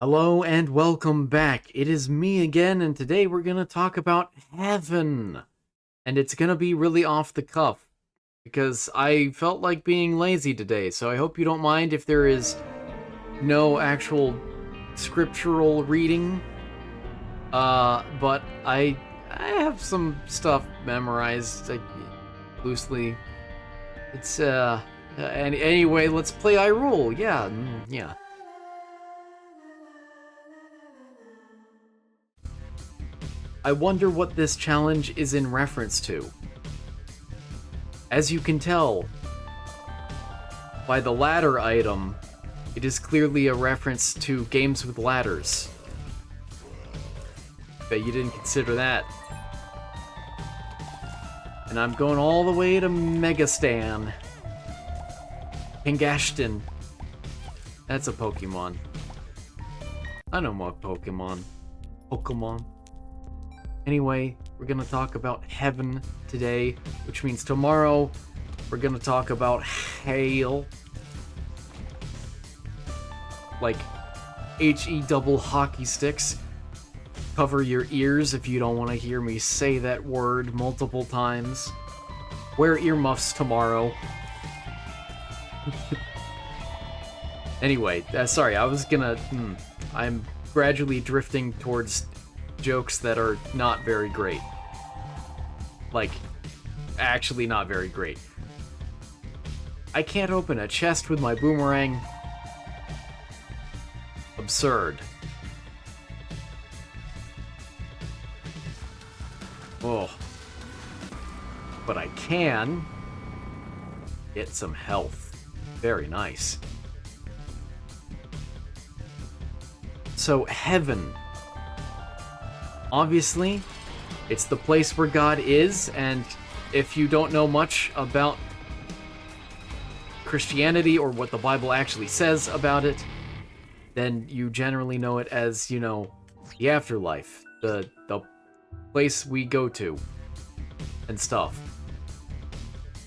Hello and welcome back. It is me again, and today we're going to talk about heaven. And it's going to be really off the cuff because I felt like being lazy today, so I hope you don't mind if there is no actual scriptural reading. But I have some stuff memorized loosely. It's and anyway, let's play I Rule. Yeah. I wonder what this challenge is in reference to. As you can tell by the ladder item, it is clearly a reference to games with ladders. Bet you didn't consider that. And I'm going all the way to Megastan. Pingashton. That's a Pokemon. I know more Pokemon. Anyway, we're gonna talk about heaven today, which means tomorrow we're gonna talk about hail. Like HE double hockey sticks. Cover your ears if you don't want to hear me say that word multiple times. Wear earmuffs tomorrow. Anyway, sorry, I was gonna... I'm gradually drifting towards jokes that are not very great. Like, actually not very great. I can't open a chest with my boomerang. Absurd. Oh. But I can get some health. Very nice. So, heaven. Obviously, it's the place where God is, and if you don't know much about Christianity or what the Bible actually says about it, then you generally know it as, you know, the afterlife, the place we go to, and stuff.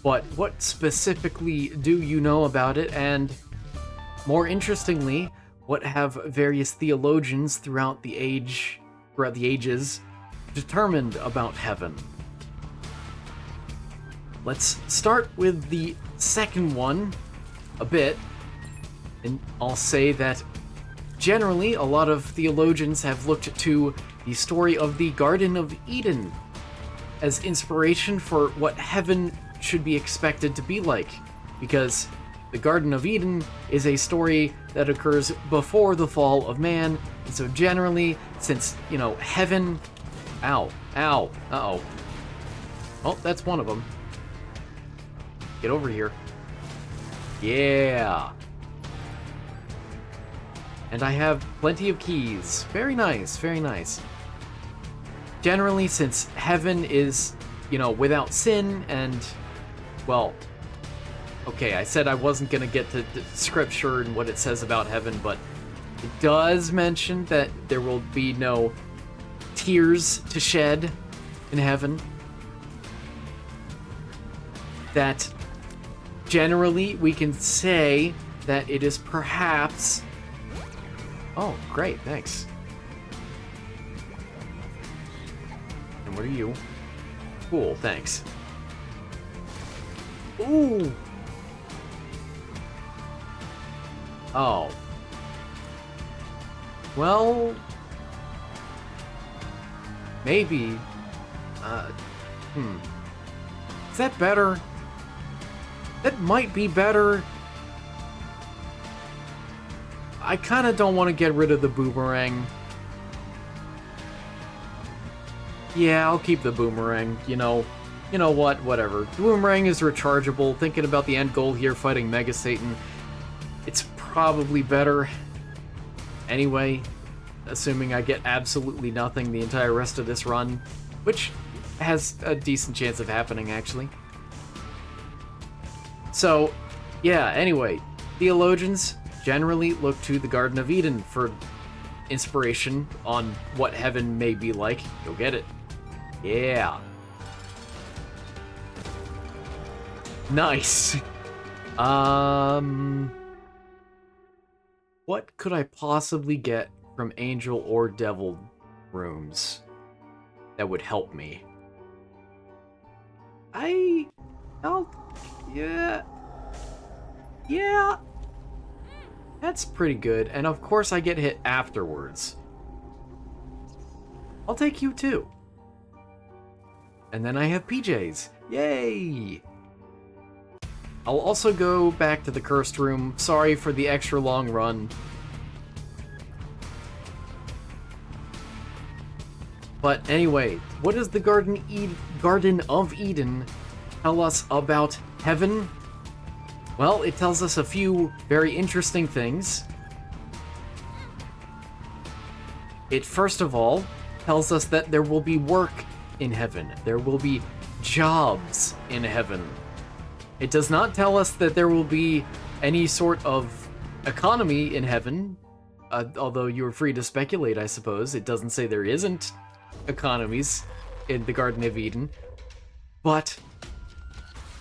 But what specifically do you know about it, and more interestingly, what have various theologians throughout the ages determined about heaven? Let's start with the second one a bit, and I'll say that generally a lot of theologians have looked to the story of the Garden of Eden as inspiration for what heaven should be expected to be like, because the Garden of Eden is a story that occurs before the fall of man, and so generally, since, you know, heaven... Ow. Uh-oh. Oh, that's one of them. Get over here. Yeah. And I have plenty of keys. Very nice, very nice. Generally, since heaven is, you know, without sin and, well... Okay, I said I wasn't going to get to scripture and what it says about heaven, but it does mention that there will be no tears to shed in heaven. That generally we can say that it is perhaps... Oh, great, thanks. And what are you? Cool, thanks. Ooh! Oh. Well... Maybe. Is that better? That might be better. I kinda don't want to get rid of the boomerang. Yeah, I'll keep the boomerang, you know. You know what, whatever. The boomerang is rechargeable. Thinking about the end goal here, fighting Mega Satan. It's probably better anyway, assuming I get absolutely nothing the entire rest of this run, which has a decent chance of happening, actually. So, yeah, anyway, theologians generally look to the Garden of Eden for inspiration on what heaven may be like. You'll get it. Yeah. Nice. What could I possibly get from angel or devil rooms that would help me. Yeah. That's pretty good, and of course I get hit afterwards. I'll take you too. And then I have PJs. Yay! I'll also go back to the cursed room. Sorry for the extra long run. But anyway, what does the Garden of Eden tell us about heaven? Well, it tells us a few very interesting things. It first of all tells us that there will be work in heaven. There will be jobs in heaven. It does not tell us that there will be any sort of economy in heaven, although you're free to speculate, I suppose. It doesn't say there isn't economies in the Garden of Eden, but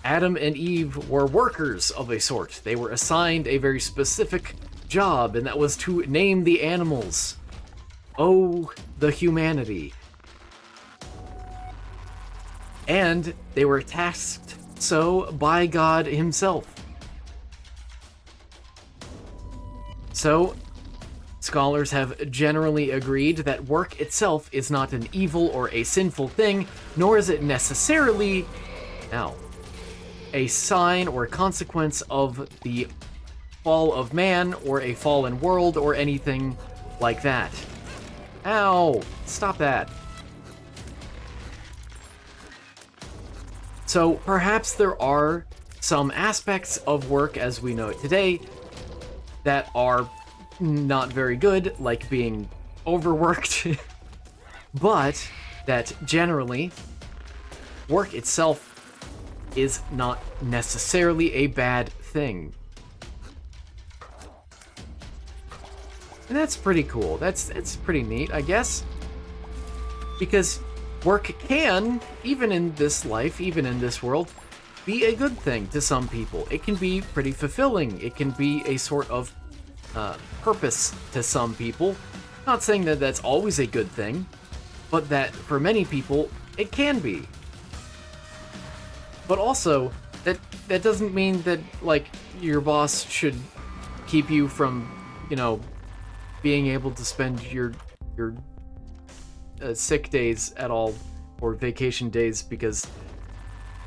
Adam and Eve were workers of a sort. They were assigned a very specific job, and that was to name the animals. Oh, the humanity. And they were tasked so by God himself. So, scholars have generally agreed that work itself is not an evil or a sinful thing, nor is it necessarily, a sign or consequence of the fall of man or a fallen world or anything like that. Ow! Stop that. So perhaps there are some aspects of work as we know it today that are not very good, like being overworked, but that generally work itself is not necessarily a bad thing. And that's pretty cool. That's pretty neat, I guess. Because work can, even in this life, even in this world, be a good thing to some people. It can be pretty fulfilling. It can be a sort of purpose to some people. Not saying that that's always a good thing, but that for many people, it can be. But also, that doesn't mean that, like, your boss should keep you from, being able to spend your sick days at all, or vacation days, because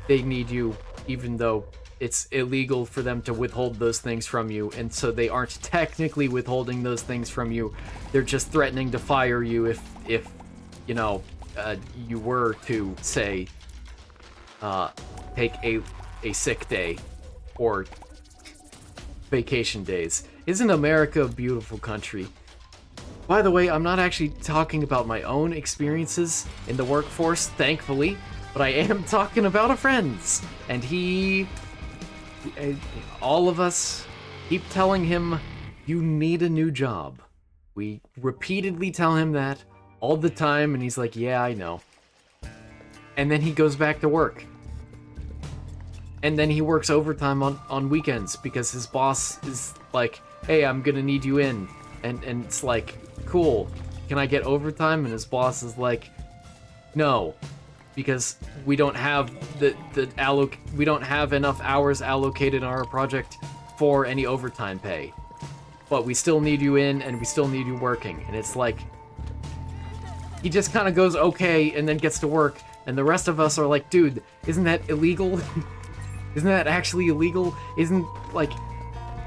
they need you, even though it's illegal for them to withhold those things from you, and so they aren't technically withholding those things from you. They're just threatening to fire you if you were to, say, take a sick day or vacation days. Isn't America a beautiful country? By the way, I'm not actually talking about my own experiences in the workforce, thankfully, but I am talking about a friend's. And all of us keep telling him, you need a new job. We repeatedly tell him that all the time, and he's like, yeah, I know. And then he goes back to work. And then he works overtime on weekends because his boss is like, hey, I'm gonna need you in. And it's like, cool, can I get overtime? And his boss is like, no, because we don't have we don't have enough hours allocated on our project for any overtime pay. But we still need you in, and we still need you working. And it's like, he just kind of goes okay and then gets to work, and the rest of us are like, dude, isn't that illegal? Isn't that actually illegal? Isn't, like,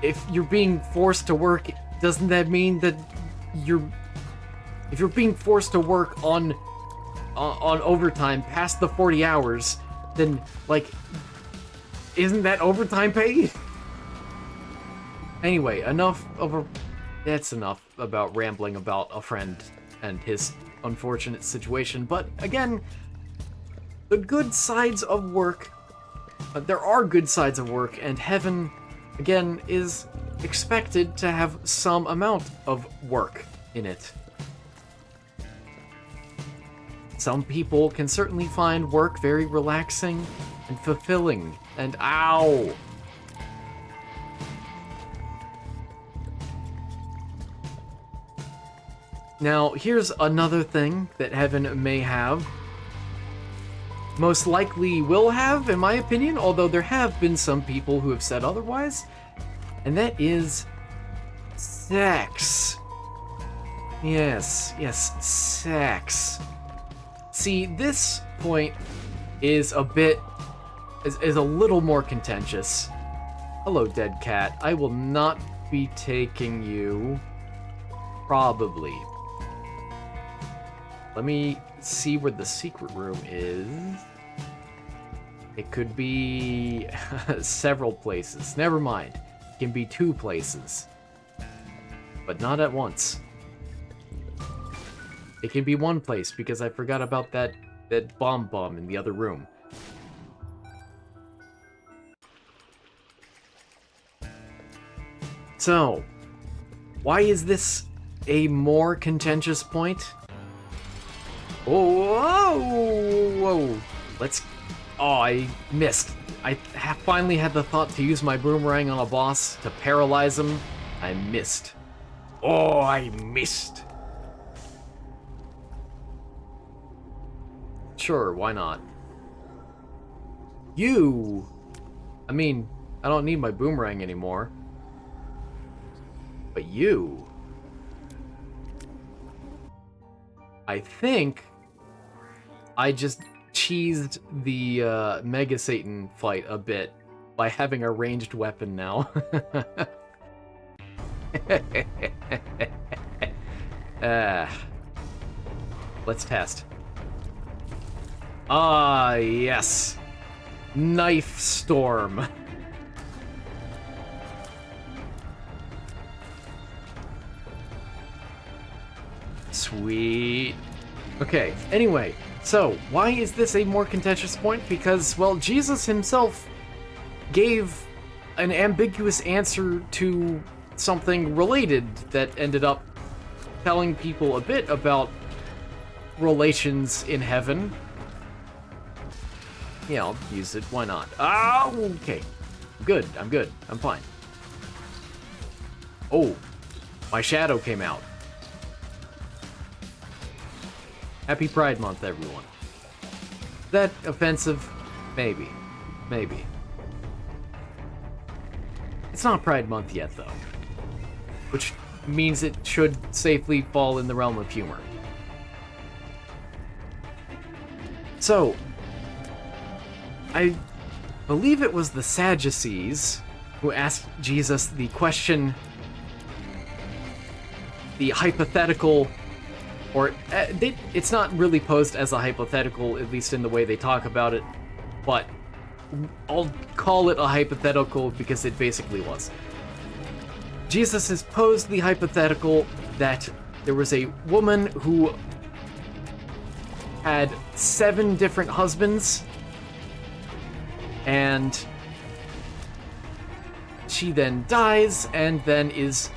if you're being forced to work, doesn't that mean that if you're being forced to work on overtime past the 40 hours, then, like, isn't that overtime pay? Anyway, that's enough about rambling about a friend and his unfortunate situation. But again, the good sides of work, there are good sides of work, and heaven, again, is expected to have some amount of work in it. Some people can certainly find work very relaxing and fulfilling, and ow! Now, here's another thing that heaven may have. Most likely will have, in my opinion, although there have been some people who have said otherwise. And that is sex. Yes, sex. See, this point is a little more contentious. Hello, dead cat. I will not be taking you. Probably. Let me see where the secret room is. It could be several places. Never mind. It can be 2 places. But not at once. It can be 1 place because I forgot about that bomb in the other room. So, why is this a more contentious point? Whoa! Let's... Oh, I missed. I finally had the thought to use my boomerang on a boss to paralyze him. I missed. Oh, I missed. Sure, why not? You... I mean, I don't need my boomerang anymore. But you... I think I just cheesed the Mega Satan fight a bit by having a ranged weapon now. Let's test. Ah, yes. Knife storm. Sweet. Okay, anyway, so why is this a more contentious point? Because, well, Jesus himself gave an ambiguous answer to something related that ended up telling people a bit about relations in heaven. Yeah, I'll use it. Why not? Ah, okay. Good. I'm good. I'm fine. Oh, my shadow came out. Happy Pride Month, everyone. That offensive? Maybe. Maybe. It's not Pride Month yet, though. Which means it should safely fall in the realm of humor. So, I believe it was the Sadducees who asked Jesus the question, the hypothetical, or it's not really posed as a hypothetical, at least in the way they talk about it, but I'll call it a hypothetical because it basically was. Jesus has posed the hypothetical that there was a woman who had 7 different husbands, and she then dies and then is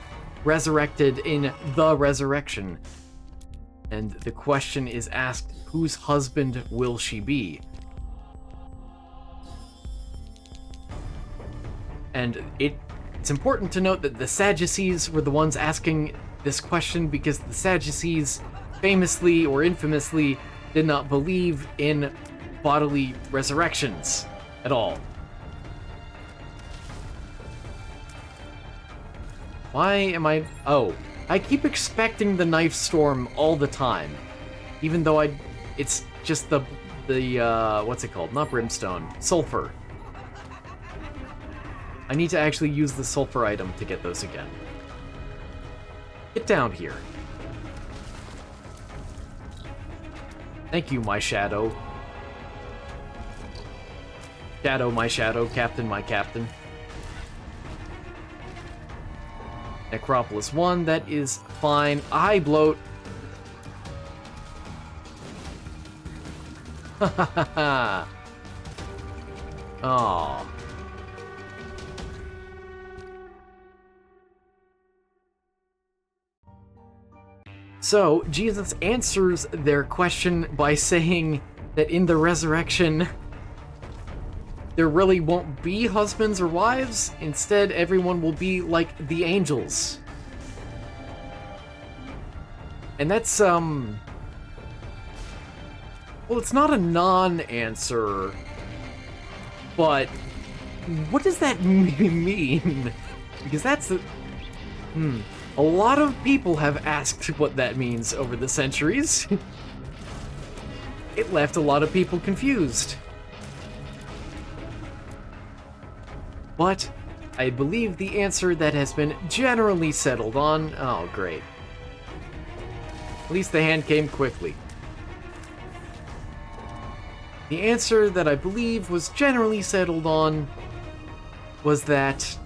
resurrected in the resurrection. And the question is asked, whose husband will she be? And it's important to note that the Sadducees were the ones asking this question because the Sadducees famously or infamously did not believe in bodily resurrections at all. Why am I... Oh, I keep expecting the knife storm all the time. Even though it's just the what's it called? Not brimstone. Sulfur. I need to actually use the sulfur item to get those again. Get down here. Thank you, my shadow. Shadow, my shadow. Captain, my captain. Necropolis 1, that is fine. I bloat. Ha ha ha ha. Aww. So, Jesus answers their question by saying that in the resurrection, there really won't be husbands or wives. Instead, everyone will be like the angels. And that's, well, it's not a non-answer, but what does that mean? Because that's a lot of people have asked what that means over the centuries. It left a lot of people confused. But I believe the answer that has been generally settled on... Oh, great. At least the hand came quickly. The answer that I believe was generally settled on was that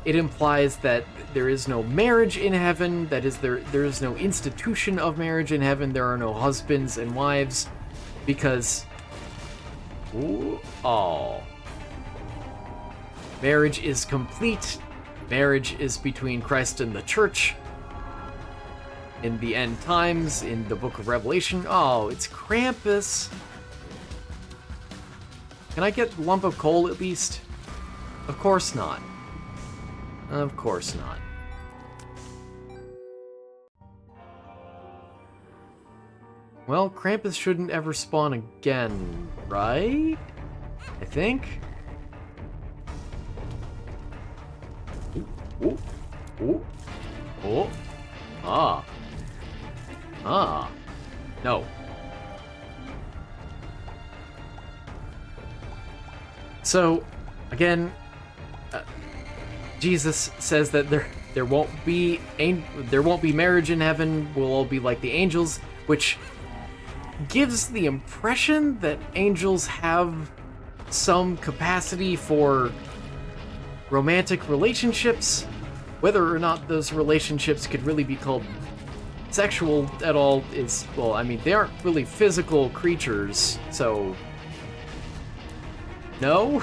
it implies that there is no marriage in heaven, that is, there is no institution of marriage in heaven, there are no husbands and wives, because... Marriage is complete. Marriage is between Christ and the church. In the end times, in the book of Revelation. Oh, it's Krampus. Can I get a lump of coal at least? Of course not. Of course not. Well, Krampus shouldn't ever spawn again, right? I think? Ooh, ooh, oh, no. So, again, Jesus says that there won't be marriage in heaven. We'll all be like the angels, which gives the impression that angels have some capacity for romantic relationships. Whether or not those relationships could really be called sexual at all is, well, I mean, they aren't really physical creatures, so no.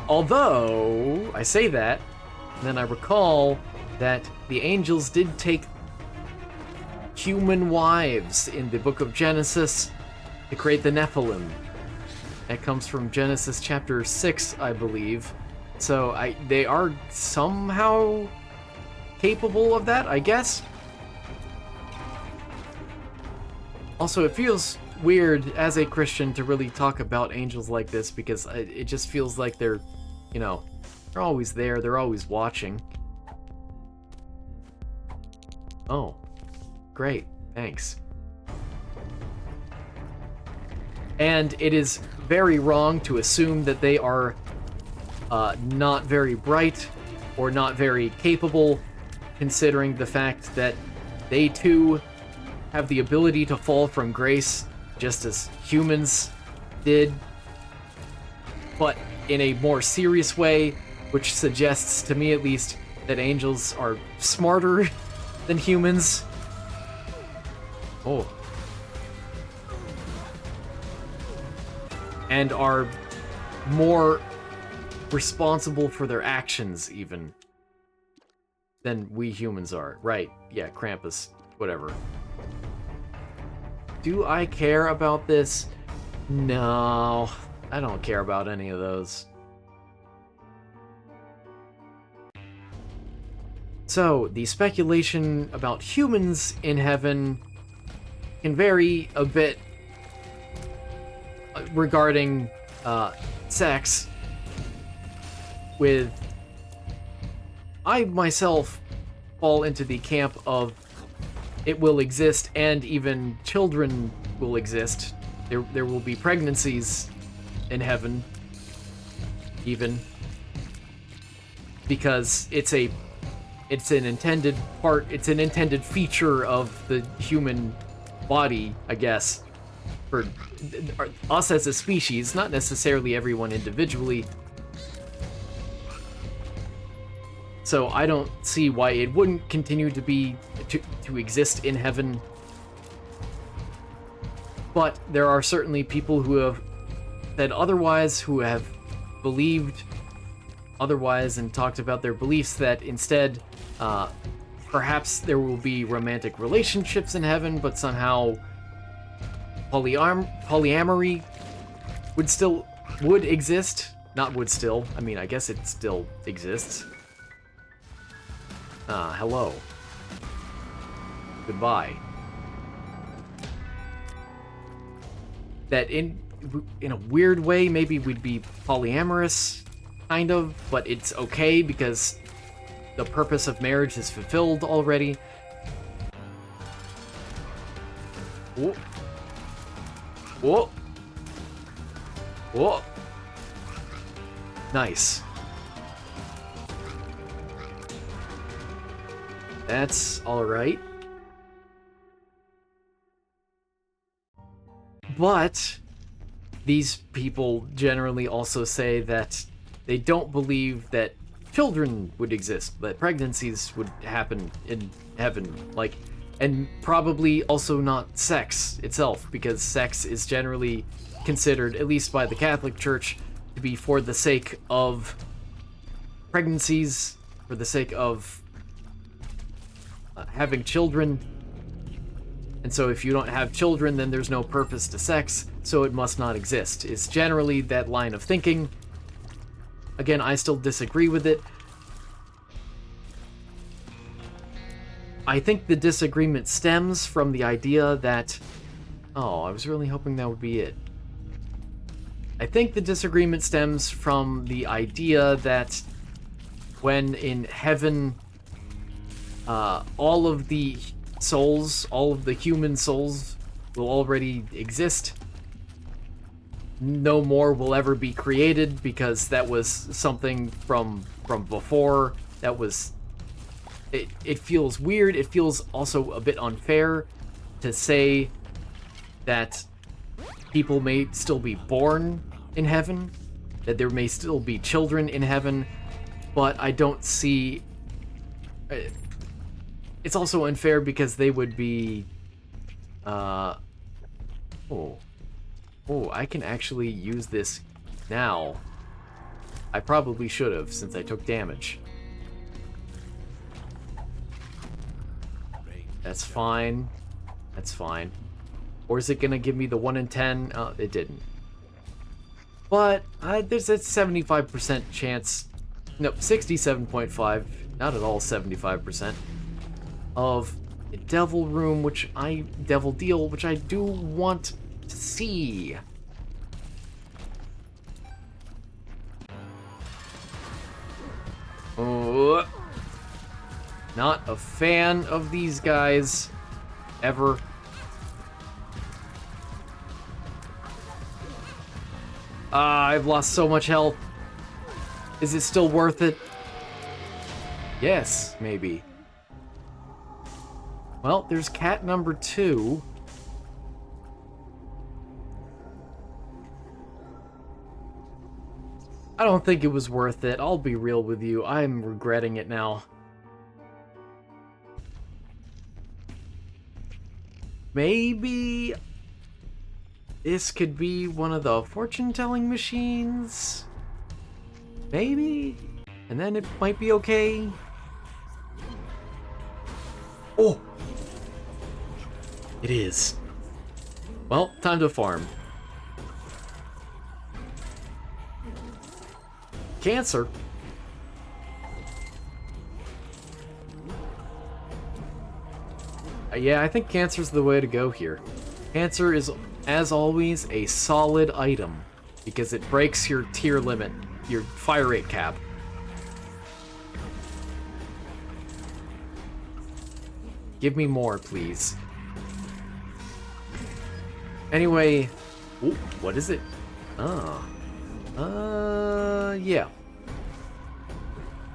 Although, I say that, and then I recall that the angels did take human wives in the book of Genesis to create the Nephilim. That comes from Genesis chapter 6, I believe. So they are somehow capable of that, I guess. Also, it feels weird as a Christian to really talk about angels like this, because it just feels like they're, you know, they're always there, they're always watching. Oh, great, thanks. And it is very wrong to assume that they are not very bright or not very capable, considering the fact that they too have the ability to fall from grace just as humans did, but in a more serious way, which suggests to me at least that angels are smarter than humans. Oh. And are more responsible for their actions, even, than we humans are. Right, yeah, Krampus, whatever. Do I care about this? No, I don't care about any of those. So, the speculation about humans in heaven can vary a bit regarding sex, with I myself fall into the camp of it will exist, and even children will exist. There will be pregnancies in heaven, even, because it's an intended feature of the human body, I guess, for us as a species, not necessarily everyone individually. So I don't see why it wouldn't continue to exist in heaven. But there are certainly people who have said otherwise, who have believed otherwise and talked about their beliefs, that instead perhaps there will be romantic relationships in heaven, but somehow polyamory would exist. Not would still. I mean, I guess it still exists. Hello. goodbye. That in a weird way, maybe we'd be polyamorous, kind of, but it's okay because the purpose of marriage is fulfilled already. Whoa. Whoa. Whoa. Nice. That's alright. But these people generally also say that they don't believe that children would exist, that pregnancies would happen in heaven, like, and probably also not sex itself, because sex is generally considered, at least by the Catholic Church, to be for the sake of pregnancies, for the sake of having children. And so if you don't have children, then there's no purpose to sex, so it must not exist. It's generally that line of thinking. Again, I still disagree with it. I think the disagreement stems from the idea that... Oh, I was really hoping that would be it. I think the disagreement stems from the idea that when in heaven, all of the souls, all of the human souls will already exist. No more will ever be created because that was something from before. That was... It feels weird. It feels also a bit unfair to say that people may still be born in heaven, that there may still be children in heaven, but I don't see... It's also unfair because they would be... Oh, I can actually use this now. I probably should have, since I took damage. That's fine. That's fine. Or is it gonna give me the 1 in 10? It didn't. But there's a 75% chance... Nope, 67.5. Not at all 75%. Of a Devil Room, Devil Deal, which I do want to see. Oh, not a fan of these guys, ever. I've lost so much health. Is it still worth it? Yes, maybe. Well, there's cat number 2. I don't think it was worth it. I'll be real with you. I'm regretting it now. Maybe this could be one of the fortune-telling machines? Maybe? And then it might be okay? Oh! It is. Well, time to farm. Cancer. Yeah, I think cancer's the way to go here. Cancer is, as always, a solid item because it breaks your tier limit, your fire rate cap. Give me more, please. Anyway, ooh, what is it? Yeah.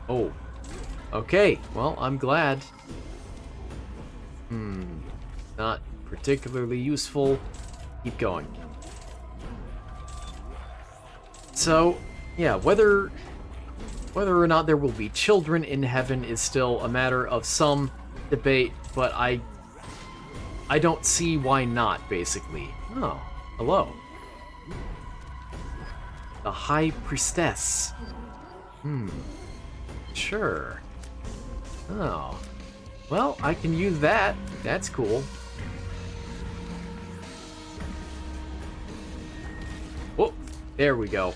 Oh. Okay, well, I'm glad. Not particularly useful. Keep going. So, yeah, whether or not there will be children in heaven is still a matter of some debate, but I don't see why not, basically. Oh, hello. The High Priestess. Sure. Oh. Well, I can use that. That's cool. Oh, there we go.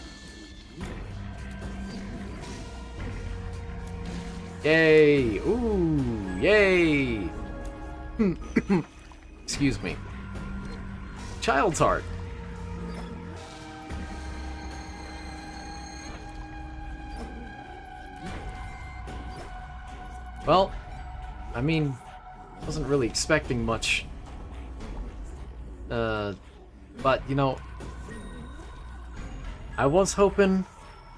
Yay! Ooh, yay! Excuse me. Child's heart. Well, I mean, wasn't really expecting much. But, you know, I was hoping,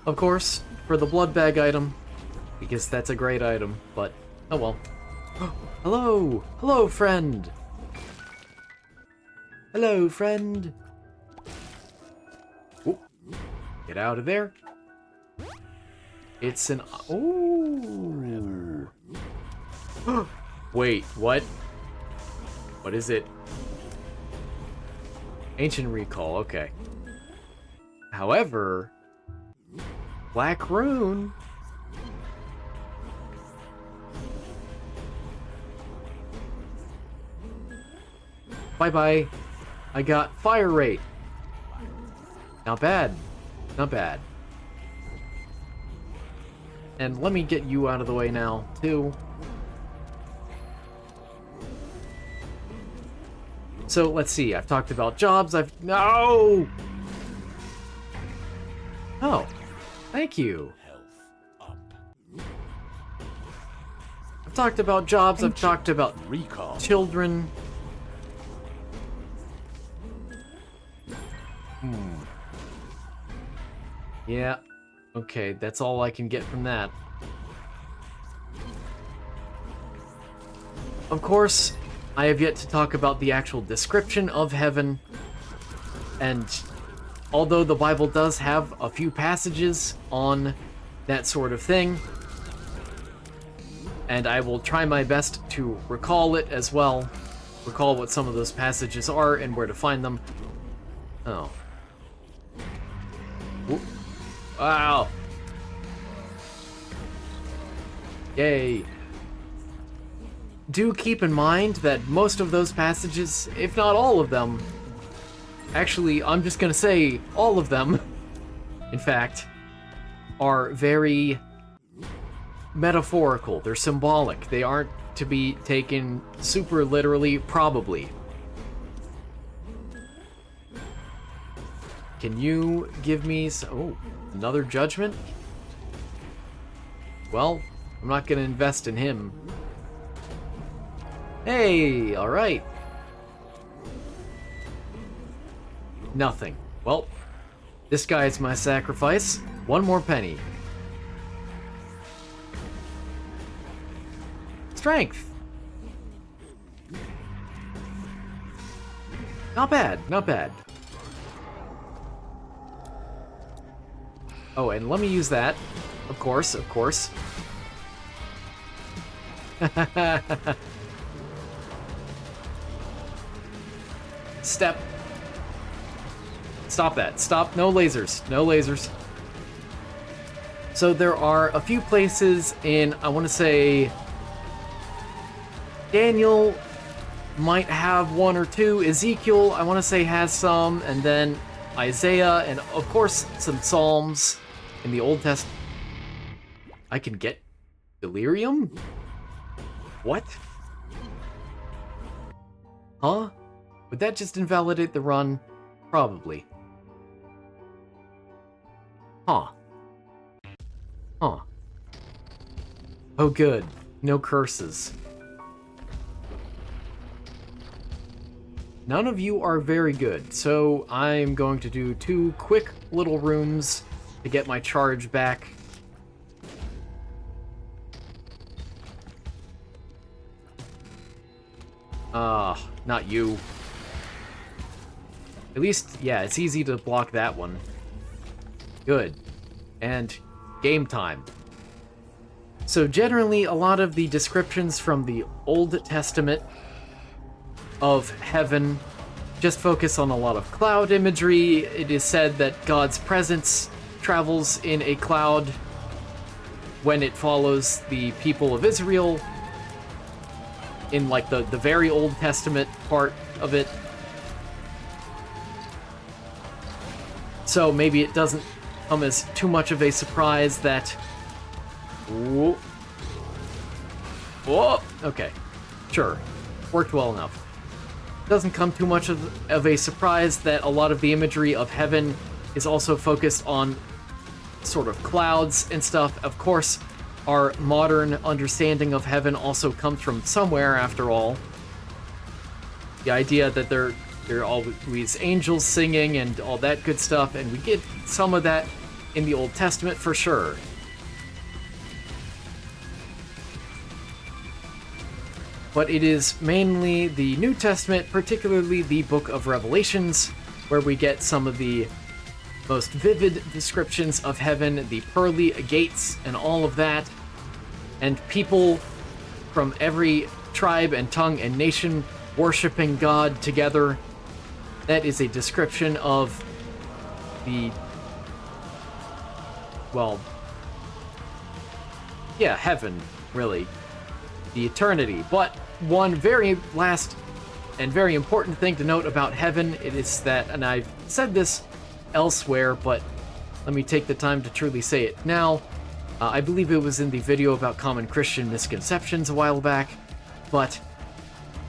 of course, for the blood bag item, because that's a great item, but, oh well. Hello! Hello, friend! Hello, friend! Ooh. Get out of there. It's an... Ooh! Wait, what? What is it? Ancient Recall, okay. However... Black Rune... Bye-bye. I got Fire Rate. Not bad. Not bad. And let me get you out of the way now, too. So, let's see. I've talked about jobs. No! Oh. Thank you. I've talked about jobs. I've talked about recall. Children. Yeah. Okay, that's all I can get from that. Of course, I have yet to talk about the actual description of heaven, and although the Bible does have a few passages on that sort of thing, and I will try my best to recall it as well, recall what some of those passages are and where to find them. Oh. Ooh. Wow. Yay. Do keep in mind that most of those passages, if not all of them, actually, I'm just gonna say all of them, in fact, are very metaphorical. They're symbolic. They aren't to be taken super literally, probably. Can you give me some... Oh, another judgment? Well, I'm not gonna invest in him. Hey, alright. Nothing. Well, this guy's my sacrifice. One more penny. Strength. Not bad, not bad. Oh, and let me use that. Of course, of course. Step. Stop that. Stop. No lasers. No lasers. So there are a few places in, I want to say, Daniel might have one or two. Ezekiel, I want to say, has some. And then Isaiah, and of course, some Psalms in the Old Testament. I can get delirium? What? Huh? Would that just invalidate the run? Probably. Huh. Huh. Oh good. No curses. None of you are very good, so I'm going to do 2 quick little rooms to get my charge back. Not you. At least, yeah, it's easy to block that one. Good. And game time. So generally, a lot of the descriptions from the Old Testament of heaven just focus on a lot of cloud imagery. It is said that God's presence travels in a cloud when it follows the people of Israel in like the very Old Testament part of it. So maybe it doesn't come as too much of a surprise that... Whoa. Whoa. Okay. Sure. worked well enough. Doesn't come too much of a surprise that a lot of the imagery of heaven is also focused on sort of clouds and stuff. Of course, our modern understanding of heaven also comes from somewhere, after all. The idea that there are always angels singing and all that good stuff, and we get some of that in the Old Testament for sure. But it is mainly the New Testament, particularly the Book of Revelations, where we get some of the most vivid descriptions of heaven, the pearly gates and all of that, and people from every tribe and tongue and nation worshiping God together. That is a description of the, well, yeah, heaven, really. The eternity. But one very last and very important thing to note about heaven, it is that, and I've said this elsewhere, but let me take the time to truly say it now. I believe it was in the video about common Christian misconceptions a while back, but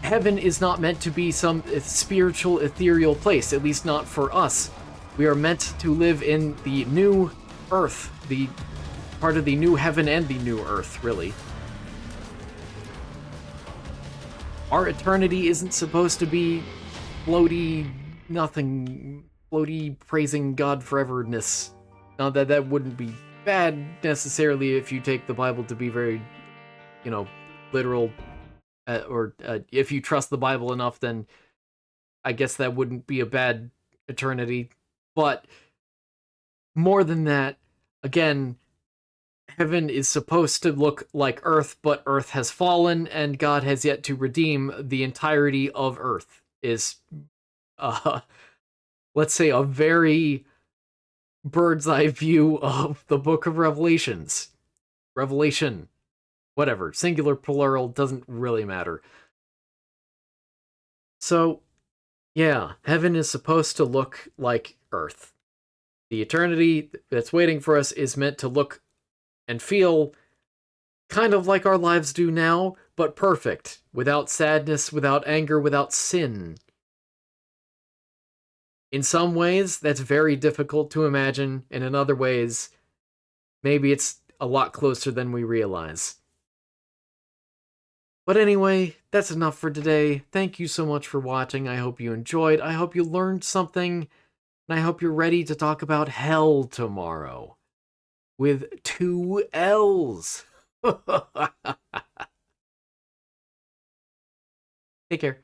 heaven is not meant to be some spiritual, ethereal place, at least not for us. We are meant to live in the new earth, the part of the new heaven and the new earth, really. Our eternity isn't supposed to be floaty, nothing, floaty, praising God foreverness. Now that wouldn't be bad necessarily if you take the Bible to be very, literal, or if you trust the Bible enough, then I guess that wouldn't be a bad eternity. But more than that, again, heaven is supposed to look like Earth, but Earth has fallen, and God has yet to redeem the entirety of Earth. Is, let's say, a very bird's eye view of the Book of Revelations. Revelation. Whatever. Singular, plural, doesn't really matter. So, yeah, heaven is supposed to look like Earth. The eternity that's waiting for us is meant to look and feel kind of like our lives do now, but perfect, without sadness, without anger, without sin. In some ways, that's very difficult to imagine, and in other ways, maybe it's a lot closer than we realize. But anyway, that's enough for today. Thank you so much for watching. I hope you enjoyed. I hope you learned something, and I hope you're ready to talk about hell tomorrow. With 2 L's. Take care.